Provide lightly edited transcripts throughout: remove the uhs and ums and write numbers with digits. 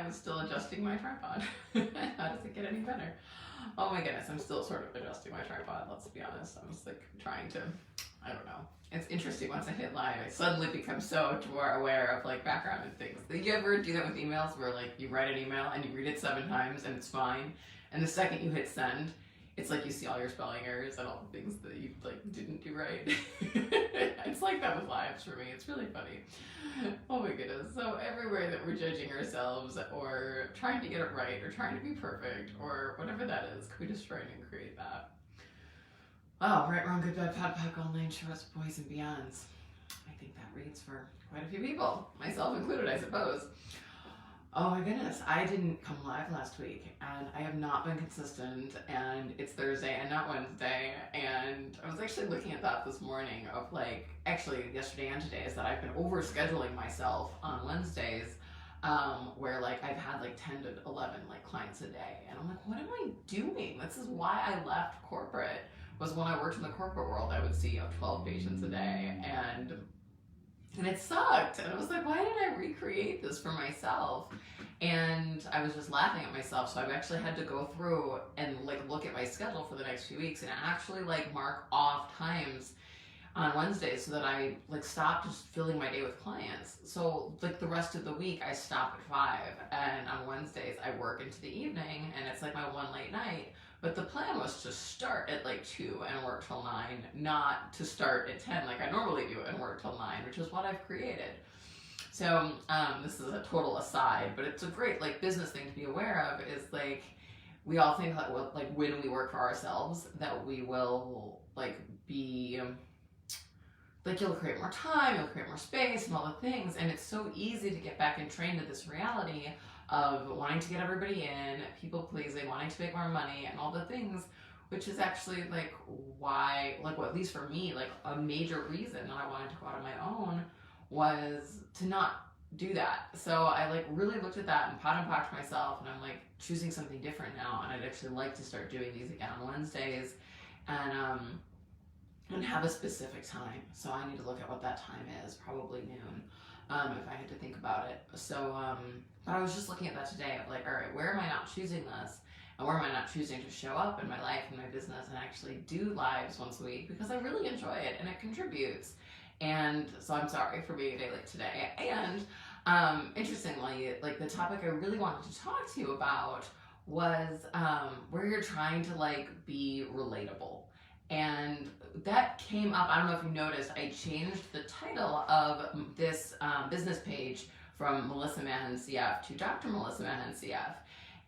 I'm still adjusting my tripod. How does it get any better? Oh my goodness, I'm still sort of adjusting my tripod, let's be honest. I'm just like trying to, I don't know. It's interesting, once I hit live, I suddenly become so much more aware of like background and things. You ever do that with emails where like you write an email and you read it 7 times and it's fine, and the second you hit send, it's like you see all your spelling errors and all the things that you like didn't do right. It's like that with lives for me. It's really funny. Oh my goodness. So everywhere that we're judging ourselves or trying to get it right or trying to be perfect or whatever that is, can we just try and create that? Oh, right, wrong, good, bad, POD, all 9 shorts, boys, and beyonds. I think that reads for quite a few people, myself included, I suppose. Oh my goodness, I didn't come live last week, and I have not been consistent, and it's Thursday and not Wednesday, and I was actually looking at that this morning of like, actually yesterday and today, is that I've been overscheduling myself on Wednesdays, where like I've had like 10 to 11 like clients a day, and I'm like, what am I doing? This is why I left corporate, was when I worked in the corporate world, I would see 12 patients a day, and it sucked. And I was like, why did I recreate this for myself? And I was just laughing at myself. So I've actually had to go through and like look at my schedule for the next few weeks and actually like mark off times on Wednesdays so that I like stop just filling my day with clients. So like the rest of the week I stop at 5, and on Wednesdays I work into the evening, and it's like my one late night. But the plan was to start at like 2 and work till 9, not to start at 10 like I normally do and work till 9, which is what I've created. So this is a total aside, but it's a great like business thing to be aware of, is like we all think like, well, like when we work for ourselves that we will like be like, you'll create more time, you'll create more space and all the things, and it's so easy to get back and trained to this reality of wanting to get everybody in, people pleasing, wanting to make more money and all the things, which is actually like why, like, well, at least for me, like a major reason that I wanted to go out on my own was to not do that. So I like really looked at that and pot and pocked myself, and I'm like choosing something different now, and I'd actually like to start doing these again on Wednesdays, and have a specific time. So I need to look at what that time is, probably noon, if I had to think about it. So, but I was just looking at that today of like, all right, where am I not choosing this? And where am I not choosing to show up in my life and my business and actually do lives once a week, because I really enjoy it and it contributes. And so I'm sorry for being a day late today. And interestingly, like the topic I really wanted to talk to you about was where you're trying to like be relatable. And that came up, I don't know if you noticed, I changed the title of this business page from Melissa Mahan CF to Dr. Melissa Mahan CF.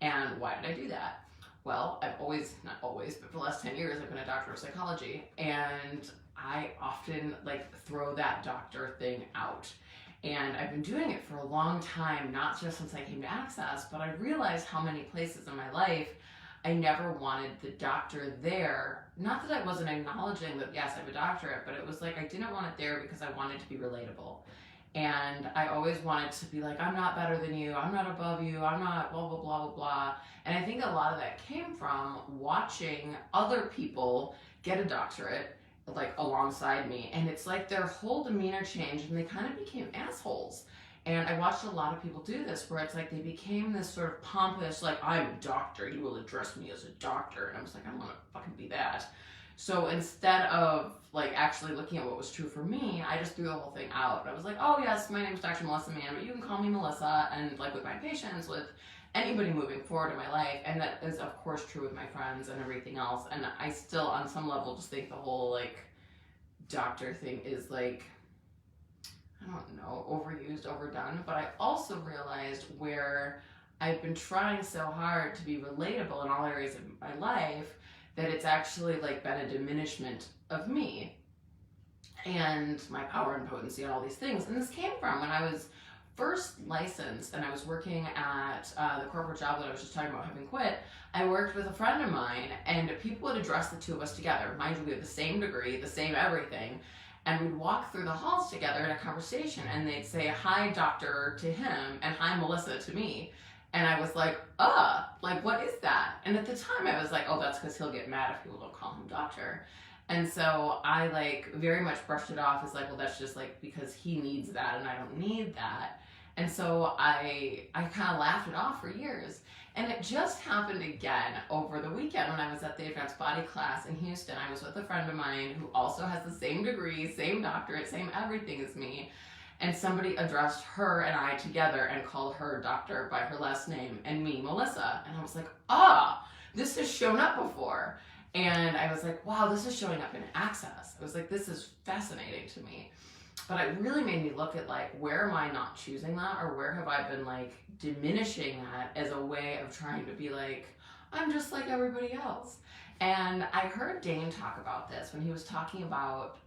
And why did I do that? Well, I've always, not always, but for the last 10 years, I've been a doctor of psychology, and I often like throw that doctor thing out. And I've been doing it for a long time, not just since I came to Access, but I realized how many places in my life I never wanted the doctor there. Not that I wasn't acknowledging that, yes, I have a doctorate, but it was like I didn't want it there because I wanted to be relatable. And I always wanted to be like, I'm not better than you, I'm not above you, I'm not blah, blah, blah, blah, blah. And I think a lot of that came from watching other people get a doctorate, like alongside me. And it's like their whole demeanor changed and they kind of became assholes. And I watched a lot of people do this where it's like they became this sort of pompous, like, I'm a doctor, you will address me as a doctor. And I was like, I don't want to fucking be that. So instead of like actually looking at what was true for me, I just threw the whole thing out. I was like, oh yes, my name is Dr. Melissa Mann, but you can call me Melissa. And like with my patients, with anybody moving forward in my life, and that is of course true with my friends and everything else. And I still on some level just think the whole like doctor thing is like, I don't know, overused, overdone. But I also realized where I've been trying so hard to be relatable in all areas of my life that it's actually like been a diminishment of me and my power and potency and all these things. And this came from when I was first licensed and I was working at the corporate job that I was just talking about having quit. I worked with a friend of mine, and people would address the two of us together. Mind you, we have the same degree, the same everything. And we'd walk through the halls together in a conversation, and they'd say, hi, doctor, to him, and hi, Melissa, to me. And I was like, like, what is that? And at the time I was like, oh, that's because he'll get mad if people don't call him doctor. And so I like very much brushed it off as like, well, that's just like because he needs that and I don't need that. And so I kind of laughed it off for years. And it just happened again over the weekend when I was at the advanced body class in Houston. I was with a friend of mine who also has the same degree, same doctorate, same everything as me. And somebody addressed her and I together and called her doctor by her last name and me Melissa. And I was like, this has shown up before. And I was like, wow, this is showing up in Access. I was like, this is fascinating to me. But it really made me look at like, where am I not choosing that, or where have I been like diminishing that as a way of trying to be like, I'm just like everybody else. And I heard Dane talk about this when he was talking about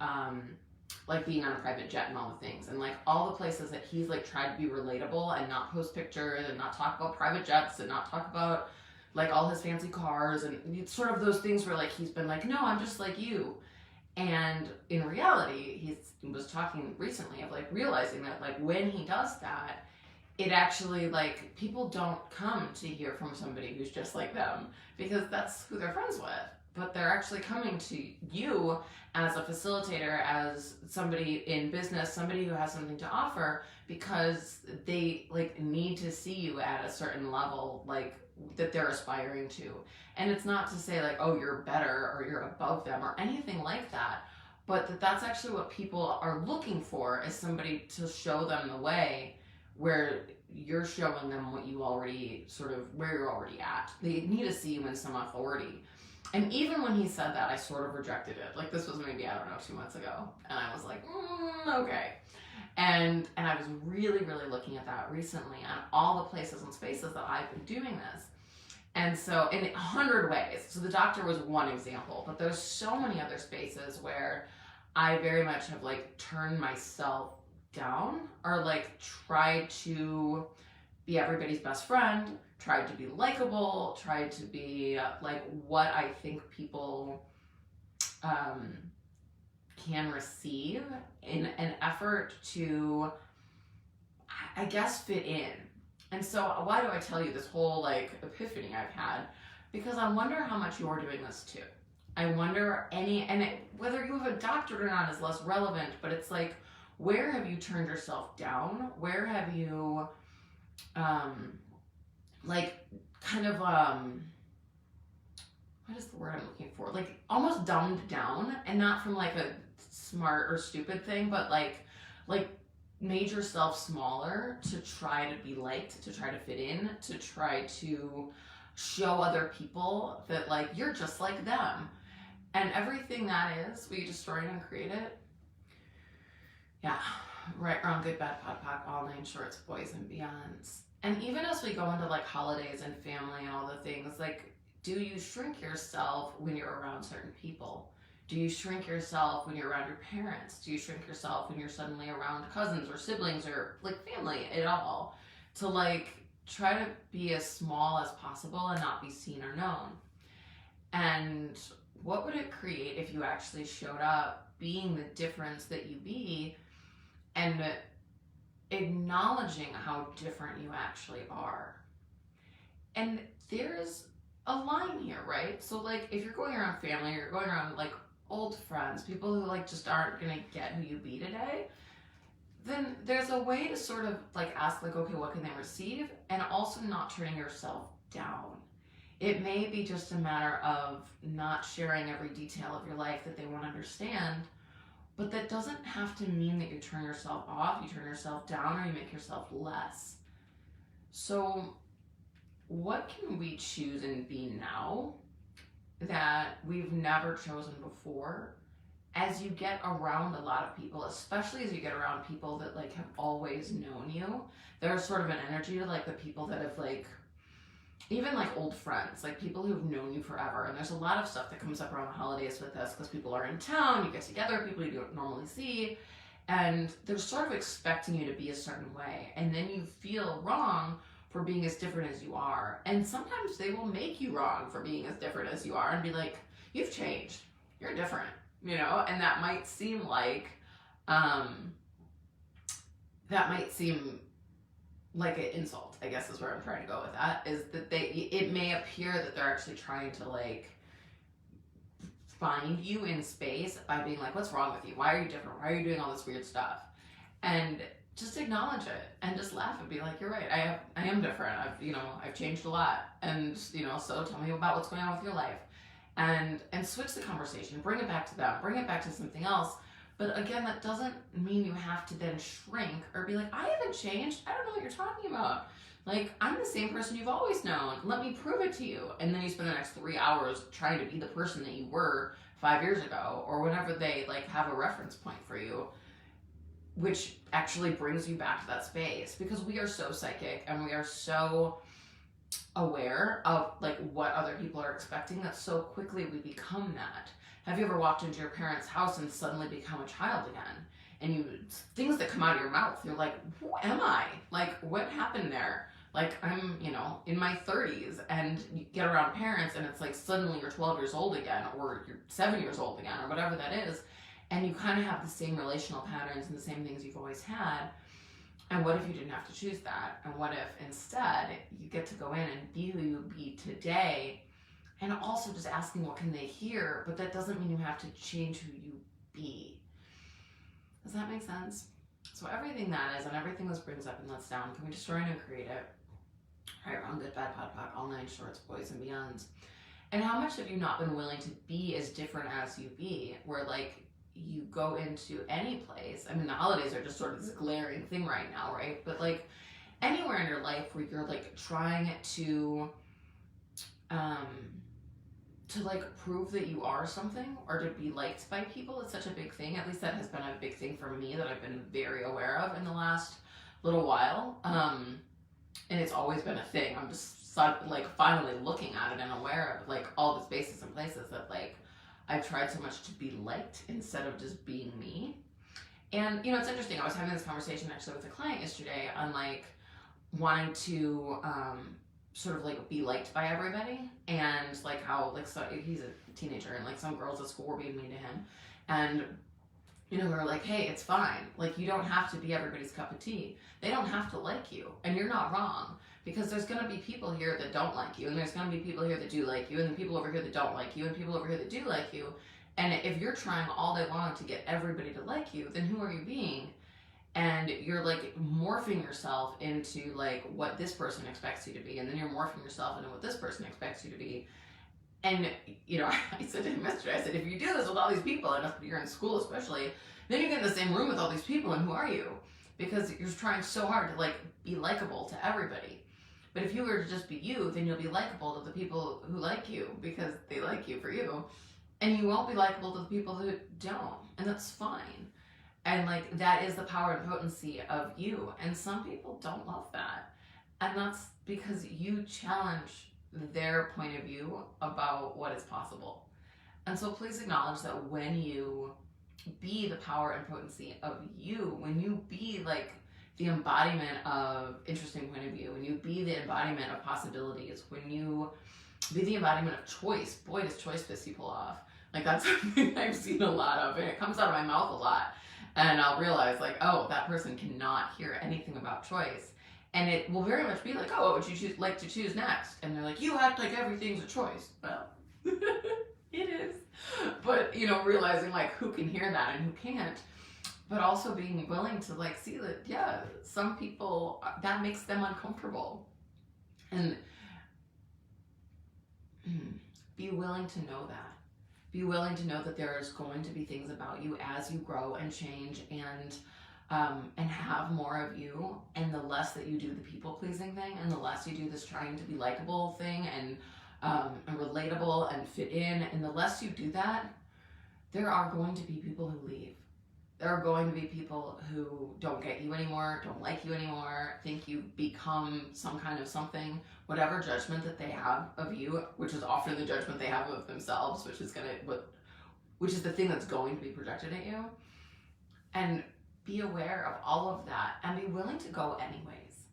like being on a private jet and all the things, and like all the places that he's like tried to be relatable and not post pictures and not talk about private jets and not talk about like all his fancy cars and sort of those things where like he's been like, no, I'm just like you. And in reality, he was talking recently of like realizing that like when he does that, it actually like people don't come to hear from somebody who's just like them because that's who they're friends with. But they're actually coming to you as a facilitator, as somebody in business, somebody who has something to offer, because they like need to see you at a certain level, like that they're aspiring to. And it's not to say like, oh, you're better or you're above them or anything like that, but that's actually what people are looking for, is somebody to show them the way where you're showing them what you already sort of, where you're already at. They need to see you in some authority. And even when he said that, I sort of rejected it. Like this was maybe, I don't know, 2 months ago. And I was like, okay. And I was really, really looking at that recently on all the places and spaces that I've been doing this. And so in 100 ways, so the doctor was one example, but there's so many other spaces where I very much have like turned myself down, or like tried to be everybody's best friend, tried to be likable, tried to be like what I think people can receive in an effort to, I guess, fit in. And so why do I tell you this whole like epiphany I've had? Because I wonder how much you're doing this too. I wonder whether you have a doctorate or not is less relevant, but it's like, where have you turned yourself down? Where have you like kind of what is the word I'm looking for? Like almost dumbed down, and not from like a smart or stupid thing, but like made yourself smaller to try to be liked, to try to fit in, to try to show other people that like you're just like them. And everything that is, we destroy it and create it. Yeah, right, wrong, good, bad, pod, poc, all 9 shorts, boys and beyonds. And even as we go into like holidays and family and all the things, like, do you shrink yourself when you're around certain people? Do you shrink yourself when you're around your parents? Do you shrink yourself when you're suddenly around cousins or siblings or like family at all? To like try to be as small as possible and not be seen or known. And what would it create if you actually showed up being the difference that you be, and acknowledging how different you actually are? And there's a line here, right? So like if you're going around family, you're going around like old friends, people who like just aren't gonna get who you be today, then there's a way to sort of like ask like, okay, what can they receive? And also not turning yourself down. It may be just a matter of not sharing every detail of your life that they won't understand, but that doesn't have to mean that you turn yourself off, you turn yourself down, or you make yourself less. So what can we choose and be now that we've never chosen before, as you get around a lot of people, especially as you get around people that like have always known you? There's sort of an energy to like the people that have like, even like old friends, like people who've known you forever. And there's a lot of stuff that comes up around the holidays with this, because people are in town, you get together, people you don't normally see, and they're sort of expecting you to be a certain way. And then you feel wrong for being as different as you are. And sometimes they will make you wrong for being as different as you are and be like, you've changed, you're different, you know? And that might seem like, like an insult, I guess is where I'm trying to go with that, is that it may appear that they're actually trying to like find you in space by being like, what's wrong with you? Why are you different? Why are you doing all this weird stuff? and just acknowledge it and just laugh and be like, you're right, I am different. I've changed a lot, and so tell me about what's going on with your life, and switch the conversation, bring it back to them, bring it back to something else. But again, that doesn't mean you have to then shrink or be like, I haven't changed. I don't know what you're talking about. Like, I'm the same person you've always known. Let me prove it to you. And then you spend the next 3 hours trying to be the person that you were 5 years ago, or whenever they like have a reference point for you, which actually brings you back to that space, because we are so psychic and we are so aware of like what other people are expecting that so quickly we become that. Have you ever walked into your parents' house and suddenly become a child again? And things that come out of your mouth, you're like, who am I? Like, what happened there? Like, I'm, in my 30s, and you get around parents and it's like suddenly you're 12 years old again, or you're 7 years old again, or whatever that is. And you kind of have the same relational patterns and the same things you've always had. And what if you didn't have to choose that? And what if instead you get to go in and be who you be today, and also just asking what can they hear, but that doesn't mean you have to change who you be. Does that make sense? So everything that is and everything this brings up and lets down, can we destroy and create it? Right, wrong, good, bad, pod, all 9 shorts, boys and beyonds. And how much have you not been willing to be as different as you be, where like you go into any place. I mean, the holidays are just sort of this glaring thing right now, right? But like anywhere in your life where you're like trying to like prove that you are something, or to be liked by people, it's such a big thing. At least that has been a big thing for me that I've been very aware of in the last little while. And it's always been a thing. I'm just like finally looking at it and aware of like all the spaces and places that like I've tried so much to be liked instead of just being me. And it's interesting. I was having this conversation actually with a client yesterday on like wanting to sort of like be liked by everybody, and like how like so he's a teenager and like some girls at school were being mean to him, and we were like, hey, it's fine. Like, you don't have to be everybody's cup of tea. They don't have to like you, and you're not wrong, because there's going to be people here that don't like you, and there's going to be people here that do like you, and then people over here that don't like you, and people over here that do like you. And if you're trying all day long to get everybody to like you, then who are you being? And you're like morphing yourself into like what this person expects you to be, and then you're morphing yourself into what this person expects you to be. And I said to him yesterday, I said, if you do this with all these people, and if you're in school especially, then you get in the same room with all these people, and who are you? Because you're trying so hard to like be likable to everybody. But if you were to just be you, then you'll be likable to the people who like you because they like you for you, and you won't be likable to the people who don't, and that's fine. And like that is the power and potency of you. And some people don't love that. And that's because you challenge their point of view about what is possible. And so please acknowledge that when you be the power and potency of you, when you be like the embodiment of interesting point of view, when you be the embodiment of possibilities, when you be the embodiment of choice, boy, does choice piss people off. Like that's something I've seen a lot of, and it comes out of my mouth a lot. And I'll realize like, oh, that person cannot hear anything about choice. And it will very much be like, oh, what would you like to choose next? And they're like, you act like everything's a choice. Well, it is. But, realizing like who can hear that and who can't. But also being willing to like see that, yeah, some people, that makes them uncomfortable. And be willing to know that. Be willing to know that there's going to be things about you as you grow and change and have more of you. And the less that you do the people pleasing thing, and the less you do this trying to be likable thing and relatable and fit in, and the less you do that, there are going to be people who leave. There are going to be people who don't get you anymore, don't like you anymore, think you've become some kind of something, whatever judgment that they have of you, which is often the judgment they have of themselves, which is the thing that's going to be projected at you. And be aware of all of that and be willing to go anyways.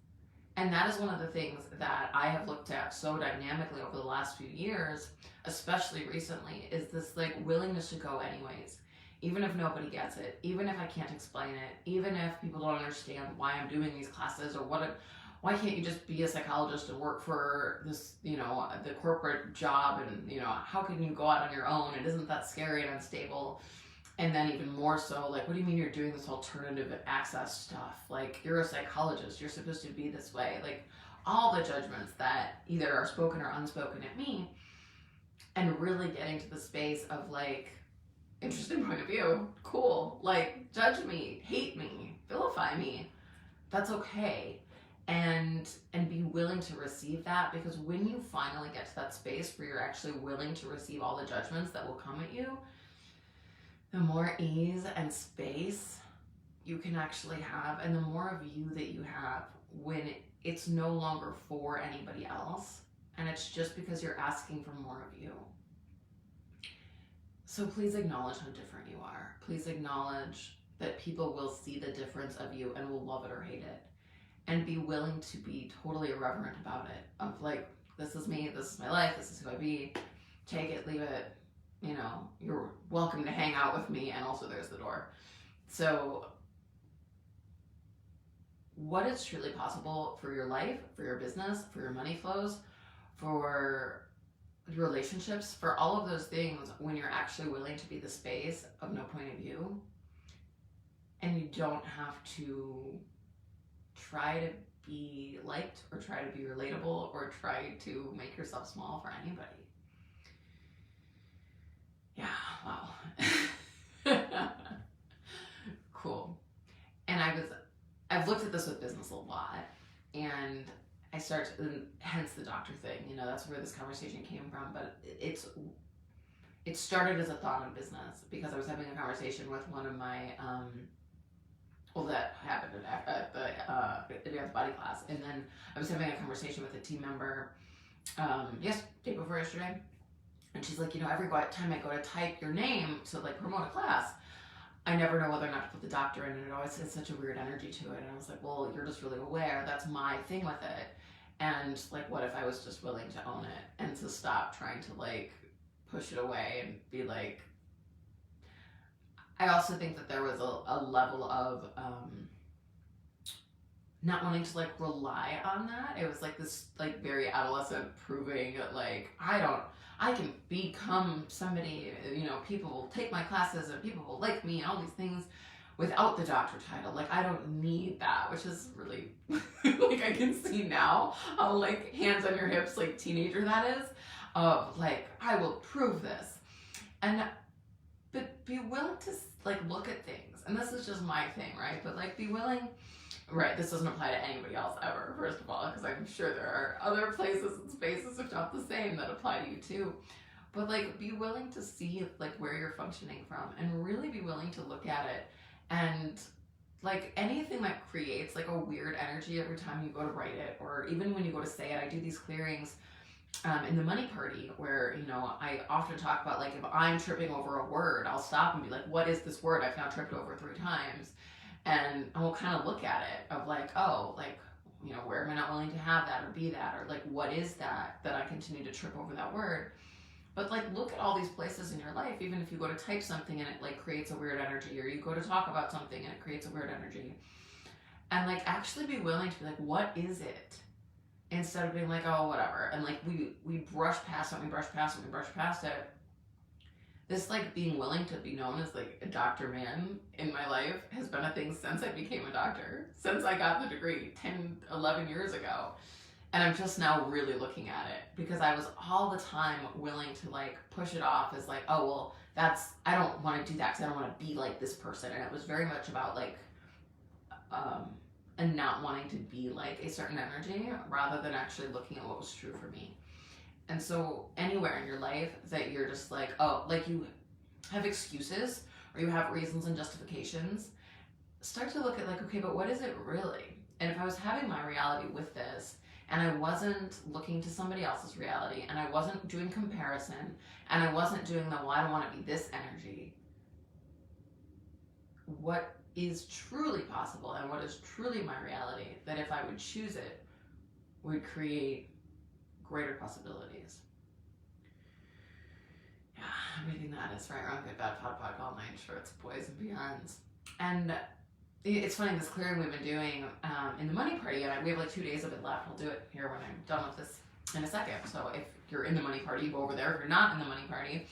And that is one of the things that I have looked at so dynamically over the last few years, especially recently, is this like willingness to go anyways. Even if nobody gets it, even if I can't explain it, even if people don't understand why I'm doing these classes, or why can't you just be a psychologist and work for this, the corporate job, and how can you go out on your own? It isn't that scary and unstable. And then even more so, like, what do you mean you're doing this alternative access stuff? Like, you're a psychologist, you're supposed to be this way. Like, all the judgments that either are spoken or unspoken at me, and really getting to the space of like, interesting point of view, cool, like, judge me, hate me, vilify me, that's okay. And be willing to receive that, because when you finally get to that space where you're actually willing to receive all the judgments that will come at you, the more ease and space you can actually have, and the more of you that you have when it's no longer for anybody else, and it's just because you're asking for more of you. So please acknowledge how different you are. Please acknowledge that people will see the difference of you and will love it or hate it. And be willing to be totally irreverent about it. Of like, this is me, this is my life, this is who I be. Take it, leave it. You know, you're welcome to hang out with me, and also there's the door. So what is truly possible for your life, for your business, for your money flows, for your relationships, for all of those things, when you're actually willing to be the space of no point of view, and you don't have to try to be liked or try to be relatable or try to make yourself small for anybody. Yeah, wow. Cool. And I've looked at this with business a lot, and and hence the doctor thing, you know, that's where this conversation came from. But it started as a thought on business, because I was having a conversation with one of my, that happened at the advanced body class. And then I was having a conversation with a team member, day before yesterday. And she's like, you know, every time I go to type your name to like promote a class, I never know whether or not to put the doctor in, and it always has such a weird energy to it. And I was like, well, you're just really aware. That's my thing with it. And like, what if I was just willing to own it and to stop trying to like push it away and be like, I also think that there was a level of not wanting to like rely on that. It was like this like very adolescent proving like, I can become somebody, you know, people will take my classes and people will like me and all these things without the doctor title. Like, I don't need that, which is really, like, I can see now how, like, hands on your hips, like, teenager that is, of, like, I will prove this. But be willing to, like, look at things. And this is just my thing, right? But, like, be willing, right, this doesn't apply to anybody else ever, first of all, because I'm sure there are other places and spaces, if not the same, that apply to you too. But, like, be willing to see, like, where you're functioning from, and really be willing to look at it. And, like, anything that creates, like, a weird energy every time you go to write it, or even when you go to say it. I do these clearings in the money party where, you know, I often talk about, like, if I'm tripping over a word, I'll stop and be like, what is this word I've now tripped over 3 times? And we'll kind of look at it of like, oh, like, you know, where am I not willing to have that or be that? Or like, what is that I continue to trip over that word? But like, look at all these places in your life, even if you go to type something and it like creates a weird energy, or you go to talk about something and it creates a weird energy. And like, actually be willing to be like, what is it? Instead of being like, oh, whatever. And like, we brush past it, we brush past it. This, like, being willing to be known as, like, a doctor man in my life has been a thing since I became a doctor. Since I got the degree 10, 11 years ago. And I'm just now really looking at it. Because I was all the time willing to, like, push it off as, like, oh, well, I don't want to do that because I don't want to be like this person. And it was very much about, like, and not wanting to be like a certain energy, rather than actually looking at what was true for me. And so anywhere in your life that you're just like, oh, like you have excuses or you have reasons and justifications, start to look at like, okay, but what is it really? And if I was having my reality with this and I wasn't looking to somebody else's reality, and I wasn't doing comparison, and I wasn't doing the, well, I don't want to be this energy, what is truly possible and what is truly my reality, that if I would choose it, would create greater possibilities. Yeah, I'm reading that. It's right, wrong, good, bad, pod, all night shorts, boys and beyonds. And it's funny, this clearing we've been doing in the money party, and we have like 2 days of it left. I'll do it here when I'm done with this in a second. So if you're in the money party, go over there. If you're not in the money party,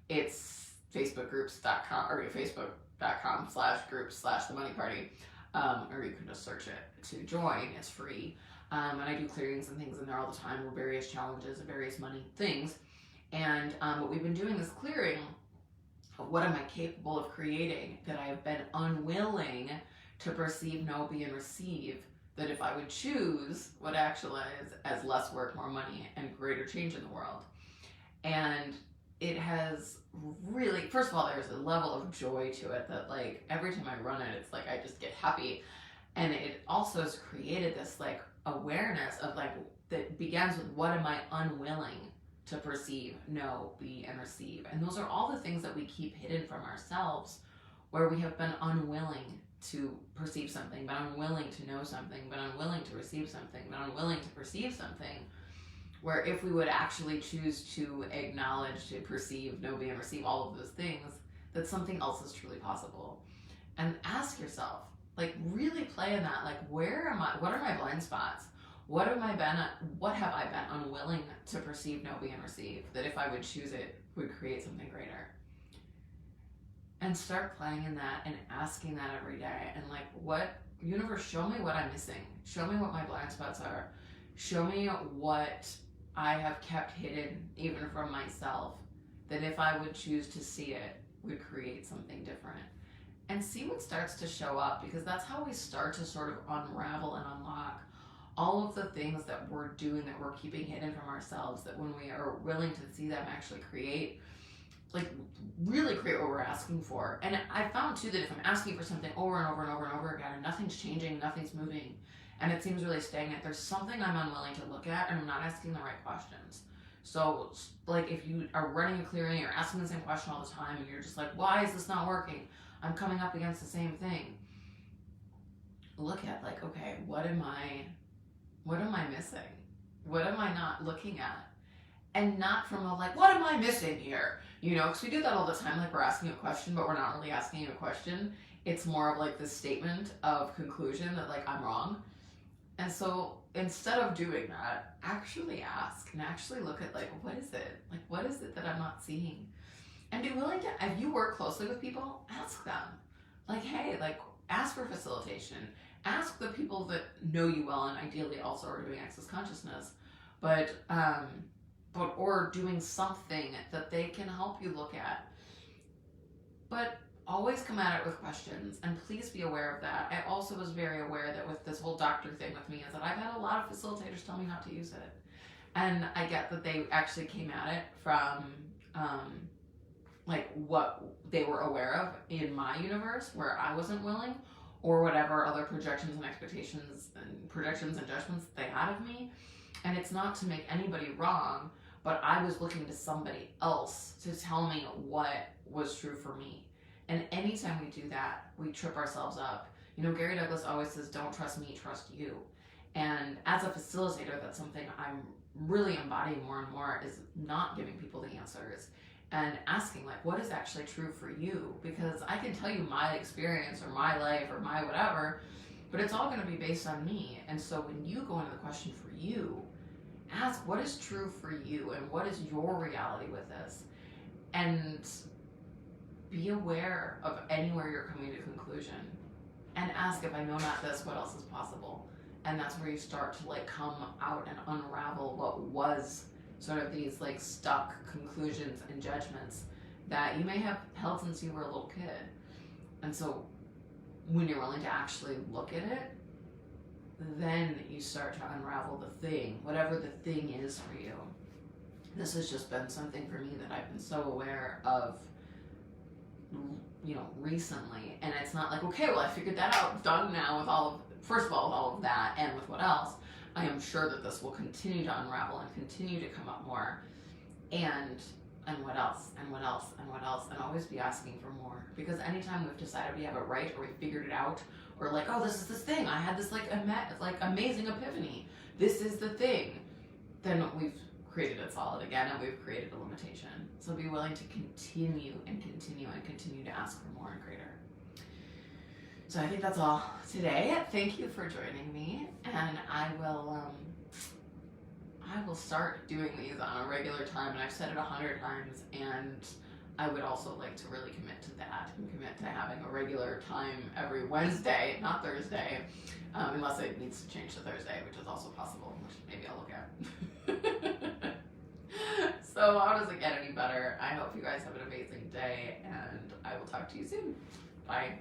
it's facebookgroups.com or facebook.com/groups/the money party, or you can just search it to join. It's free. And I do clearings and things in there all the time, with various challenges and various money things. And what we've been doing is clearing what am I capable of creating that I have been unwilling to perceive, know, be, and receive, that if I would choose would actualize as less work, more money, and greater change in the world. And it has really, first of all, there's a level of joy to it that, like, every time I run it, it's like I just get happy. And it also has created this, like, awareness of, like, that begins with what am I unwilling to perceive, know, be, and receive. And those are all the things that we keep hidden from ourselves, where we have been unwilling to perceive something, been unwilling to know something, been unwilling to receive something, been unwilling to perceive something. Where if we would actually choose to acknowledge, to perceive, know, be, and receive all of those things, that something else is truly possible. And ask yourself, like, really play in that, like, where am I, what are my blind spots? What have I been unwilling to perceive, know, be, and receive, that if I would choose it, would create something greater? And start playing in that and asking that every day. And, like, what, universe, show me what I'm missing. Show me what my blind spots are. Show me what I have kept hidden, even from myself, that if I would choose to see it, would create something different. And see what starts to show up, because that's how we start to sort of unravel and unlock all of the things that we're doing, that we're keeping hidden from ourselves, that when we are willing to see them actually create, like, really create what we're asking for. And I found too that if I'm asking for something over and over and over and over again, and nothing's changing, nothing's moving, and it seems really stagnant, there's something I'm unwilling to look at, and I'm not asking the right questions. So, like, if you are running a clearing, you're asking the same question all the time, and you're just like, why is this not working? I'm coming up against the same thing. Look at, like, okay, what am I missing? What am I not looking at? And not from a, like, what am I missing here? You know, because we do that all the time, like, we're asking a question, but we're not really asking a question. It's more of, like, this statement of conclusion that, like, I'm wrong. And so instead of doing that, actually ask and actually look at, like, what is it? Like, what is it that I'm not seeing? And be willing to, if you work closely with people, ask them. Like, hey, like, ask for facilitation. Ask the people that know you well and ideally also are doing access consciousness, or doing something that they can help you look at. But always come at it with questions, and please be aware of that. I also was very aware that with this whole doctor thing with me, is that I've had a lot of facilitators tell me not to use it. And I get that they actually came at it from like what they were aware of in my universe, where I wasn't willing, or whatever other projections and expectations and projections and judgments they had of me. And it's not to make anybody wrong, but I was looking to somebody else to tell me what was true for me. And anytime we do that, we trip ourselves up. You know, Gary Douglas always says, don't trust me, trust you. And as a facilitator, that's something I'm really embodying more and more, is not giving people the answers and asking, like, what is actually true for you? Because I can tell you my experience or my life or my whatever, but it's all going to be based on me. And so when you go into the question for you, ask what is true for you and what is your reality with this, and be aware of anywhere you're coming to conclusion, and ask, if I know not this, what else is possible? And that's where you start to, like, come out and unravel what was sort of these, like, stuck conclusions and judgments that you may have held since you were a little kid. And so when you're willing to actually look at it, then you start to unravel the thing, whatever the thing is for you. This has just been something for me that I've been so aware of, you know, recently. And it's not like, okay, well, I figured that out, done now with all of, first of all of that, and with what else. I am sure that this will continue to unravel and continue to come up more. And what else, and what else, and what else, and always be asking for more. Because anytime we've decided we have it right, or we figured it out, or like, oh, this is this thing, I had this like amazing epiphany, this is the thing, then we've created it solid again, and we've created a limitation. So be willing to continue and continue and continue to ask for more and greater. So I think that's all today. Thank you for joining me, and I will start doing these on a regular time, and I've said it 100 times, and I would also like to really commit to that and commit to having a regular time every Wednesday, not Thursday, unless it needs to change to Thursday, which is also possible, which maybe I'll look at. So how does it get any better? I hope you guys have an amazing day, and I will talk to you soon. Bye.